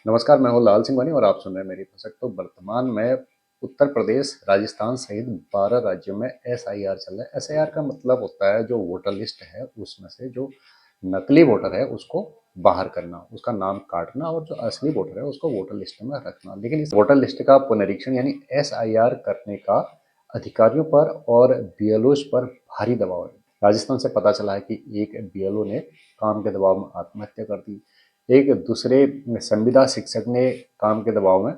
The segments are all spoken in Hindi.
नमस्कार, मैं हूँ लाल सिंह वानी और आप सुन रहे हैं मेरी पुस्तक। तो वर्तमान में उत्तर प्रदेश, राजस्थान सहित 12 राज्यों में एसआईआर चल रहा है। एसआईआर का मतलब होता है जो वोटर लिस्ट है उसमें से जो नकली वोटर है उसको बाहर करना, उसका नाम काटना और जो असली वोटर है उसको वोटर लिस्ट में रखना। लेकिन इस वोटर लिस्ट का पुनरीक्षण यानी एसआईआर करने का अधिकारियों पर और बीएलओज पर भारी दबाव है। राजस्थान से पता चला है कि एक बीएलओ ने काम के दबाव में आत्महत्या कर दी। एक दूसरे संविदा शिक्षक ने काम के दबाव में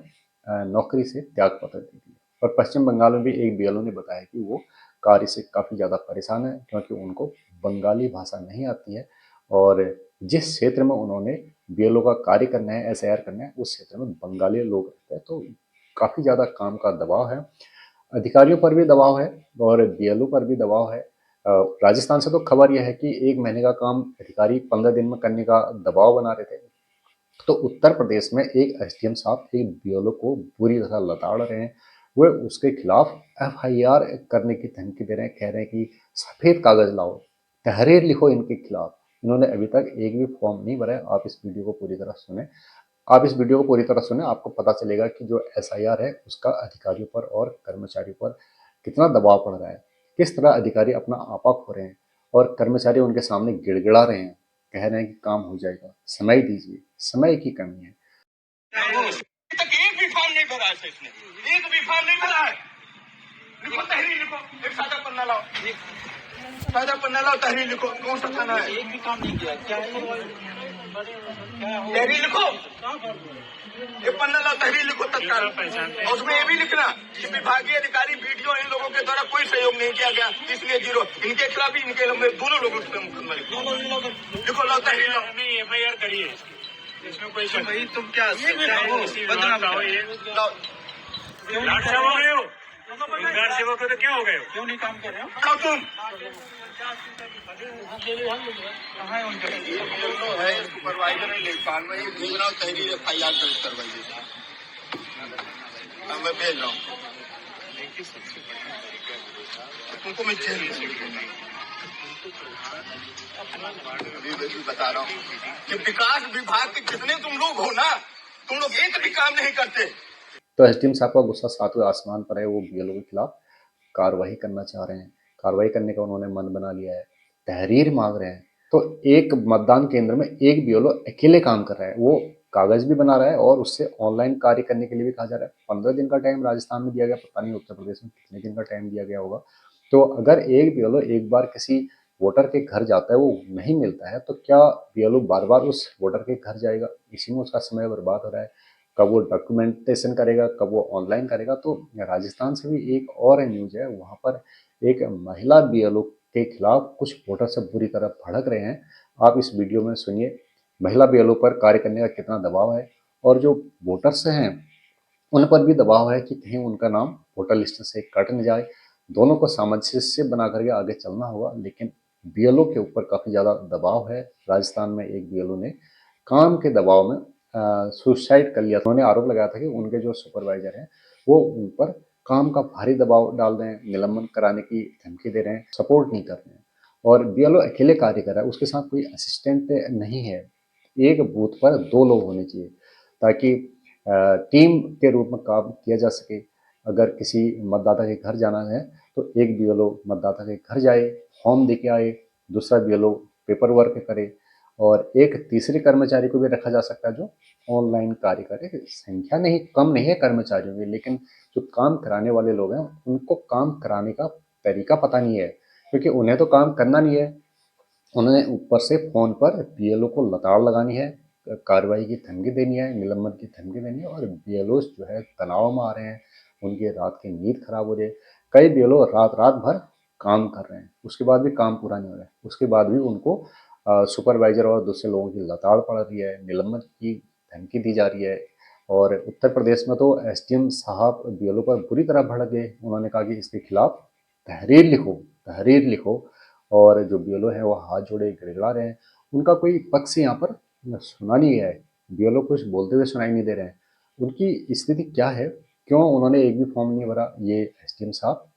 नौकरी से त्याग पत्र दे दिया। और पश्चिम बंगाल में भी एक बीएलओ ने बताया कि वो कार्य से काफ़ी ज़्यादा परेशान है क्योंकि उनको बंगाली भाषा नहीं आती है और जिस क्षेत्र में उन्होंने बीएलओ का कार्य करना है, एसआईआर करना है, उस क्षेत्र में बंगाली लोग रहते हैं। तो काफ़ी ज़्यादा काम का दबाव है, अधिकारियों पर भी दबाव है और बीएलओ पर भी दबाव है। राजस्थान से तो खबर यह है कि 1 महीने का काम अधिकारी 15 दिन में करने का दबाव बना रहे थे। तो उत्तर प्रदेश में एक एसडीएम साहब एक बीएलओ को बुरी तरह लताड़ रहे हैं। वो उसके खिलाफ एफआईआर करने की धमकी दे रहे हैं, कह रहे हैं कि सफेद कागज लाओ, तहरीर लिखो इनके खिलाफ। इन्होंने अभी तक एक भी फॉर्म नहीं भरा है। आप इस वीडियो को पूरी तरह सुने, आपको पता चलेगा कि जो एसआईआर है उसका अधिकारियों पर और कर्मचारियों पर कितना दबाव पड़ रहा है, किस तरह अधिकारी अपना आपा खो रहे हैं और कर्मचारी उनके सामने गिड़गिड़ा रहे हैं, कह रहे हैं कि काम हो जाएगा, समय दीजिए, समय की कमी है। तक एक भी फॉर्म नहीं भरा है इसने, एक भी फॉर्म नहीं भरा है। लिखो, तहरीर लिखो, एक सादा पन्ना लाओ, तहरीर लिखो। कौन सा थाना है? एक भी काम नहीं किया। क्या तहरीर लिखो, एक पन्ना लाओ, तहरीर लिखो तत्काल। और उसमें ये भी लिखना कि विभागीय अधिकारी वीडियो इन लोगों के द्वारा कोई सहयोग नहीं किया गया, इसलिए 0। इनके खिलाफ भी, इनके दोनों लोगों के मुकदमा लिखो, लाओ तहरीर लाओ। एफआईआर करिए, इसमें कोई भाई तुम क्या बदनाम हो ये? लाट सेवक हो गए हो, रोजगार सेवक हो तो क्या हो गए हो? क्यों नहीं काम कर रहे हो? कब तुम कहाँ है उनका है सुपरवाइजर है लेखपाल में भेज रहा हूँ, तहरीर एफआईआर दर्ज करवाइए। मैं भेज रहा हूँ तुमको, मैं जेल अभी बता रहा हूँ कि विकास विभाग के जितने तुम लोग हो ना, तुम लोग एक भी काम नहीं करते। तो एसडीएम साहब का गुस्सा सातवें आसमान पर है। वो बीएलओ के खिलाफ कार्रवाई करना चाह रहे हैं, कार्रवाई करने का उन्होंने मन बना लिया है, तहरीर मांग रहे हैं। तो एक मतदान केंद्र में एक बीएलओ अकेले काम कर रहा है, वो कागज भी बना रहा है और उससे ऑनलाइन कार्य करने के लिए भी कहा जा रहा है। 15 दिन का टाइम राजस्थान में दिया गया, पता नहीं उत्तर प्रदेश में कितने दिन का टाइम दिया गया होगा। तो अगर एक बीएलओ एक बार किसी वोटर के घर जाता है, वो नहीं मिलता है, तो क्या बीएलओ बार बार उस वोटर के घर जाएगा? इसी में उसका समय बर्बाद हो रहा है। कब वो डॉक्यूमेंटेशन करेगा, कब वो ऑनलाइन करेगा। तो राजस्थान से भी एक और न्यूज है, वहाँ पर एक महिला बीएलओ के खिलाफ कुछ वोटर से बुरी तरह भड़क रहे हैं। आप इस वीडियो में सुनिए महिला बीएलओ पर कार्य करने का कितना दबाव है और जो वोटर्स हैं उन पर भी दबाव है कि कहीं उनका नाम वोटर लिस्ट से कट न जाए। दोनों को सामंजस्य बना करके आगे चलना होगा, लेकिन बीएलओ के ऊपर काफ़ी ज़्यादा दबाव है। राजस्थान में एक बीएलओ ने काम के दबाव में सुसाइड कर लिया। उन्होंने आरोप लगाया था कि उनके जो सुपरवाइजर हैं वो उन पर काम का भारी दबाव डाल रहे हैं, निलंबन कराने की धमकी दे रहे हैं, सपोर्ट नहीं कर रहे हैं। और बीएलओ अकेले कार्य कर रहा है, उसके साथ कोई असिस्टेंट नहीं है। एक बूथ पर 2 लोग होने चाहिए ताकि टीम के रूप में काम किया जा सके। अगर किसी मतदाता के घर जाना है तो एक बीएलओ मतदाता के घर जाए, फॉर्म दे के आए, दूसरा बीएलओ पेपर वर्क करे और एक तीसरे कर्मचारी को भी रखा जा सकता है जो ऑनलाइन कार्य करे। संख्या नहीं कम नहीं है कर्मचारियों की, लेकिन जो काम कराने वाले लोग हैं उनको काम कराने का तरीका पता नहीं है, क्योंकि उन्हें तो काम करना नहीं है। उन्होंने ऊपर से फ़ोन पर बीएलओ को लताड़ लगानी है, कार्रवाई की धमकी देनी है, निलंबन की धमकी देनी है और बीएलओ जो है तनाव में आ रहे हैं, उनकी रात की नींद खराब हो रही है। कई बीएलओ रात भर काम कर रहे हैं, उसके बाद भी काम पूरा नहीं हो रहा है, उसके बाद भी उनको सुपरवाइजर और दूसरे लोगों की लताड़ पड़ रही है, निलंबन की धमकी दी जा रही है। और उत्तर प्रदेश में तो एसडीएम साहब बीएलओ पर बुरी तरह भड़क गए। उन्होंने कहा कि इसके खिलाफ तहरीर लिखो, तहरीर लिखो। और जो बीएलओ है वो हाथ जोड़े गिड़गिड़ा रहे हैं, उनका कोई पक्ष यहाँ पर सुना नहीं गया है। बीएलओ कुछ बोलते हुए सुनाई नहीं दे रहे हैं। उनकी स्थिति क्या है, क्यों उन्होंने एक भी फॉर्म नहीं भरा, ये एसडीएम साहब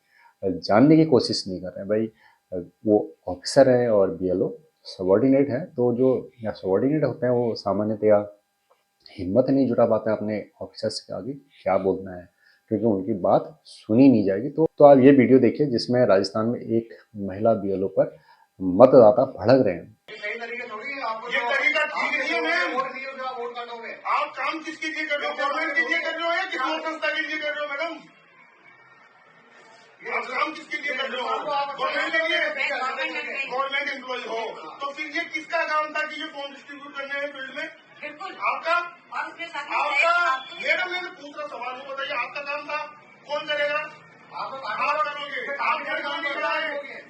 जानने की कोशिश नहीं कर रहे हैं। भाई वो ऑफिसर है और बीएलओ सबॉर्डिनेट है, तो जो सबॉर्डिनेट होते हैं वो सामान्यतया हिम्मत नहीं जुटा पाते हैं अपने ऑफिसर्स के आगे क्या बोलना है, क्योंकि उनकी बात सुनी नहीं जाएगी। तो आप ये वीडियो देखिए जिसमें राजस्थान में एक महिला बीएलओ पर मतदाता भड़क रहे हैं। सही तरीके थोड़ी है आपको, ये तरीका ठीक नहीं है मैम। वोट नहीं होगा, वोट काटोगे। आप काम किसके लिए कर रहे हो? गवर्नमेंट के लिए कर रहे हो या किसी और संस्था के लिए कर रहे हो मैडम? आप काम किसके लिए कर रहे हो? गवर्नमेंट के लिए। गवर्नमेंट एम्प्लॉय हो तो फिर ये किसका काम था कि ये फॉर्म डिस्ट्रीब्यूट करने हैं फील्ड में? बिल्कुल आपका। मैडम मैंने पूछ रहा सवाल को बताइए, आपका काम था, कौन करेगा? आप करोगे। आप घर क्यों नहीं कराए?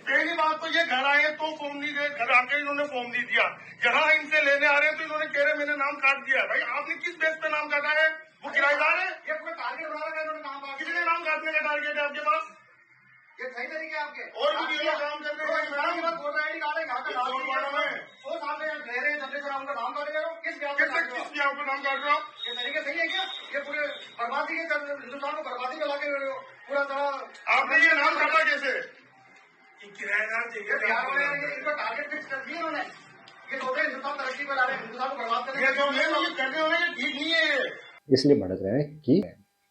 पहली बात तो ये घर आए तो फॉर्म नहीं दे, घर आके इन्होंने फॉर्म नहीं दिया। यहाँ इनसे लेने आ रहे हैं तो इन्होंने कह रहे मैंने नाम काट दिया। भाई आपने किस बेस पे नाम काटा है? वो किराएदार है? ये पूरा टारगेट बना रखा है इन्होंने नाम काट। कितने नाम काटने का टारगेट है आपके पास? ये सही तरीके आपके और भी बीएलओ काम करते हैं। मैडम वोटर आईडी कार्ड है, यहाँ का नाम में 100 साल से रह रहे हैं, जब से उनका नाम काट रहे हो। किस ब्याह पे नाम काट रहे हो? ये तरीके सही है क्या? ये पूरे बर्बादी के हिंदुस्तान को बर्बादी में लाके पूरा तरह आपने ये नाम काटा कैसे? किराएदार चाहिए, इनको टारगेट फिक्स कर दिए उन्होंने। ये सोच रहे हिंदुस्तान तरक्की पर आ रहे हैं, हिंदुस्तान को बर्बाद कर रहे हैं। ये जो ये कर रहे हो ना, ये ठीक नहीं है। इसलिए भड़क रहे हैं कि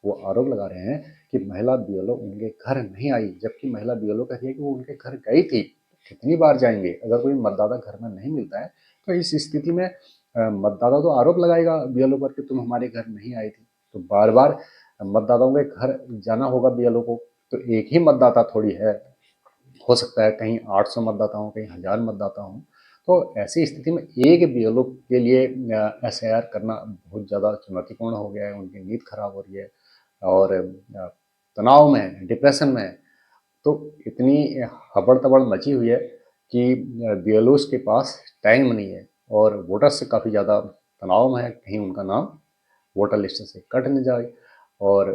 वो आरोप लगा रहे हैं कि महिला बीएलओ उनके घर नहीं आई, जबकि महिला बीएलओ कह रही है कि वो उनके घर गई थी। कितनी बार जाएंगे? अगर कोई मतदाता घर में नहीं मिलता है तो इस स्थिति में मतदाता तो आरोप लगाएगा बीएलओ पर कि तुम हमारे घर नहीं आई थी। तो बार बार मतदाताओं के घर जाना होगा बीएलओ को। तो एक ही मतदाता थोड़ी है, हो सकता है कहीं 800 मतदाता हों, कहीं 1000 मतदाता हों। तो ऐसी स्थिति में एक बीएलओ के लिए एसआईआर करना बहुत ज़्यादा चुनौतीपूर्ण हो गया है। उनकी नींद खराब हो रही है और तनाव में है, डिप्रेशन में है। तो इतनी हबड़ तबड़ मची हुई है कि बीएलओस के पास टाइम नहीं है और वोटर्स से काफ़ी ज़्यादा तनाव में है, कहीं उनका नाम वोटर लिस्ट से कट न जाए। और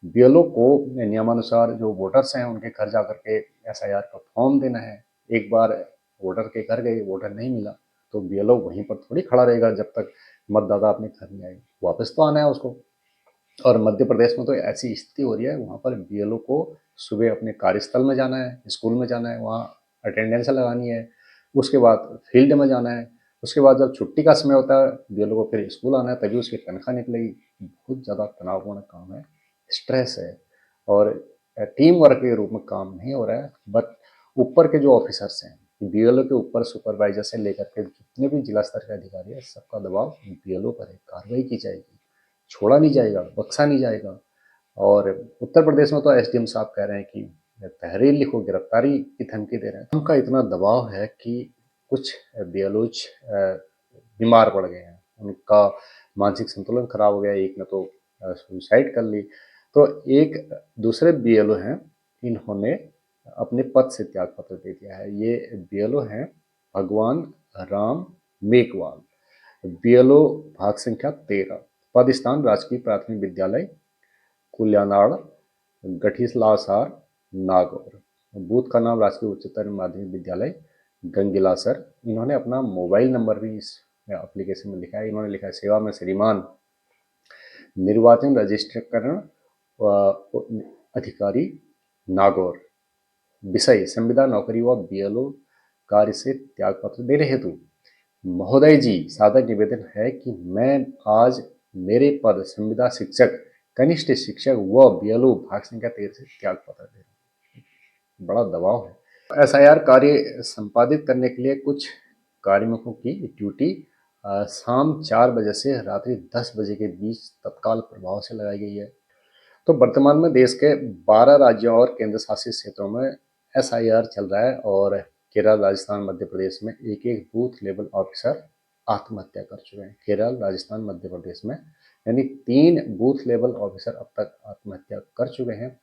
बीएलओ को नियमानुसार जो वोटर्स हैं उनके घर जा करके एसआईआर का फॉर्म देना है। एक बार वोटर के घर गए, वोटर नहीं मिला तो बीएलओ वहीं पर थोड़ी खड़ा रहेगा जब तक मतदाता अपने घर नहीं आए, वापस तो आना है उसको। और मध्य प्रदेश में तो ऐसी स्थिति हो रही है, वहाँ पर बीएलओ को सुबह अपने कार्यस्थल में जाना है, स्कूल में जाना है, वहाँ अटेंडेंस लगानी है, उसके बाद फील्ड में जाना है, उसके बाद जब छुट्टी का समय होता है बीएलओ को फिर स्कूल आना है, तभी उसकी तनख्वाह निकलेगी। बहुत ज़्यादा तनावपूर्ण काम है, स्ट्रेस है और टीम वर्क के रूप में काम नहीं हो रहा है। बट ऊपर के जो ऑफिसर्स हैं, बीएलओ के ऊपर सुपरवाइजर से लेकर के जितने भी जिला स्तर के अधिकारी हैं, सबका दबाव बीएलओ पर है। कार्रवाई की जाएगी, छोड़ा नहीं जाएगा, बख्शा नहीं जाएगा। और उत्तर प्रदेश में तो एसडीएम साहब कह रहे हैं कि तहरीर लिखो, गिरफ्तारी की धमकी दे रहे हैं। उनका इतना दबाव है कि कुछ बीएलओज बीमार पड़ गए हैं, उनका मानसिक संतुलन खराब हो गया। एक ने तो सुसाइड कर ली। तो एक दूसरे बीएलओ हैं, इन्होंने अपने पद से त्याग पत्र दे दिया है। ये बीएलओ हैं भगवान राम मेघवाल, बीएलओ भाग संख्या 13, पद स्थान राजकीय प्राथमिक विद्यालय कुल्यानाड़, गठीसलासार, नागौर। बूथ का नाम राजकीय उच्चतर माध्यमिक विद्यालय गंगिलासर। इन्होंने अपना मोबाइल नंबर भी इस एप्लीकेशन में लिखा है। इन्होंने लिखा है सेवा में श्रीमान, निर्वाचन रजिस्ट्रीकरण अधिकारी नागौर, विषय संविदा नौकरी व बीएलओ कार्य से त्यागपत्र देने हेतु महोदय जी सादर निवेदन है कि मैं आज मेरे पद संविदा शिक्षक, कनिष्ठ शिक्षक व बीएलओ भाग संख्या 13 से त्याग पत्र दे रहा हूँ। बड़ा दबाव है। एसआईआर कार्य संपादित करने के लिए कुछ कार्मिकों की ड्यूटी शाम 4 बजे से रात्रि 10 बजे के बीच तत्काल प्रभाव से लगाई गई है। तो वर्तमान में देश के 12 राज्यों और केंद्र शासित क्षेत्रों में एसआईआर चल रहा है और केरल, राजस्थान, मध्य प्रदेश में एक एक बूथ लेवल ऑफिसर आत्महत्या कर चुके हैं। केरल, राजस्थान, मध्य प्रदेश में यानी 3 बूथ लेवल ऑफिसर अब तक आत्महत्या कर चुके हैं।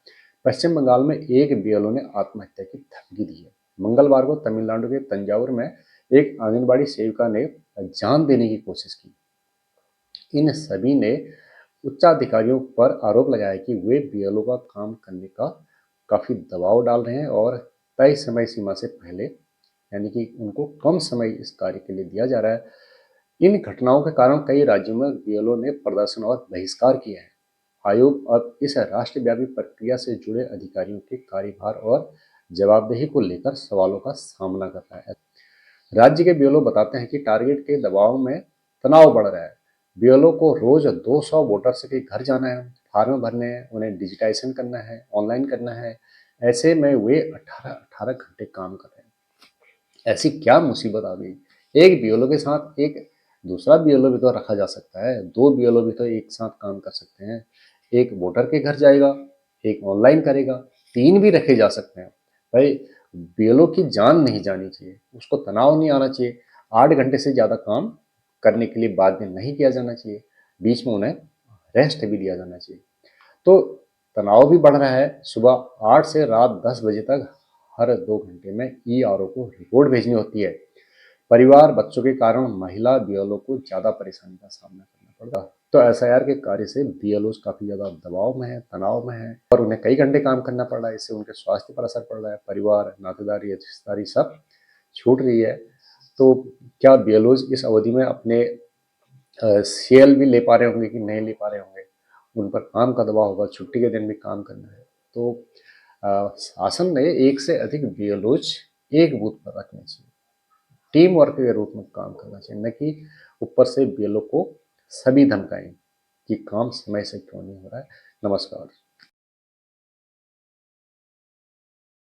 पश्चिम बंगाल में एक बीएलओ ने आत्महत्या की धमकी दी है। मंगलवार को तमिलनाडु के तंजावुर में एक आंगनबाड़ी सेविका ने जान देने की कोशिश की। इन सभी ने उच्चाधिकारियों पर आरोप लगाया कि वे बीएलओ का काम करने का काफ़ी दबाव डाल रहे हैं और तय समय सीमा से पहले, यानी कि उनको कम समय इस कार्य के लिए दिया जा रहा है। इन घटनाओं के कारण कई राज्यों में बीएलओ ने प्रदर्शन और बहिष्कार किया है। आयोग अब इस राष्ट्रव्यापी प्रक्रिया से जुड़े अधिकारियों के कार्यभार और जवाबदेही को लेकर सवालों का सामना कर रहा है। राज्य के बीएलओ बताते हैं कि टारगेट के दबाव में तनाव बढ़ रहा है। बीएलओ को रोज 200 वोटर्स के घर जाना है, फार्म भरने हैं, उन्हें डिजिटाइजेशन करना है, ऑनलाइन करना है। ऐसे में वे 18 घंटे काम कर रहे हैं। ऐसी क्या मुसीबत आ गई? एक बीएलओ के साथ एक दूसरा बीएलओ भी तो रखा जा सकता है, 2 बीएलओ भी तो एक साथ काम कर सकते हैं। एक वोटर के घर जाएगा, एक ऑनलाइन करेगा, 3 भी रखे जा सकते हैं। भाई बीएलओ की जान नहीं जानी चाहिए, उसको तनाव नहीं आना चाहिए, 8 घंटे से ज़्यादा काम करने के लिए बाद में नहीं किया जाना चाहिए, बीच में उन्हें रेस्ट भी दिया जाना चाहिए। तो तनाव भी बढ़ रहा है। सुबह 8 से रात 10 बजे तक हर 2 घंटे में ईआरओ को रिपोर्ट भेजनी होती है। परिवार, बच्चों के कारण महिला बीएलओ को ज़्यादा परेशानी का सामना करना पड़ता है। तो एसआईआर के कार्य से बीएलओ काफ़ी ज़्यादा दबाव में है, तनाव में है और उन्हें कई घंटे काम करना पड़ रहा है। इससे उनके स्वास्थ्य पर असर पड़ रहा है, परिवार, नातेदारी, रिश्तेदारी सब छूट रही है। तो क्या बीएलओ इस अवधि में अपने सीएल भी ले पा रहे होंगे कि नहीं ले पा रहे होंगे? उन पर काम का दबाव होगा, छुट्टी के दिन भी काम करना है। तो शासन ने एक से अधिक बीएलओज एक बूथ पर रखने चाहिए, टीम वर्क के रूप में काम करना चाहिए, न कि ऊपर से बीएलओ को सभी धमकाएं कि काम समय से क्यों नहीं हो रहा है। नमस्कार।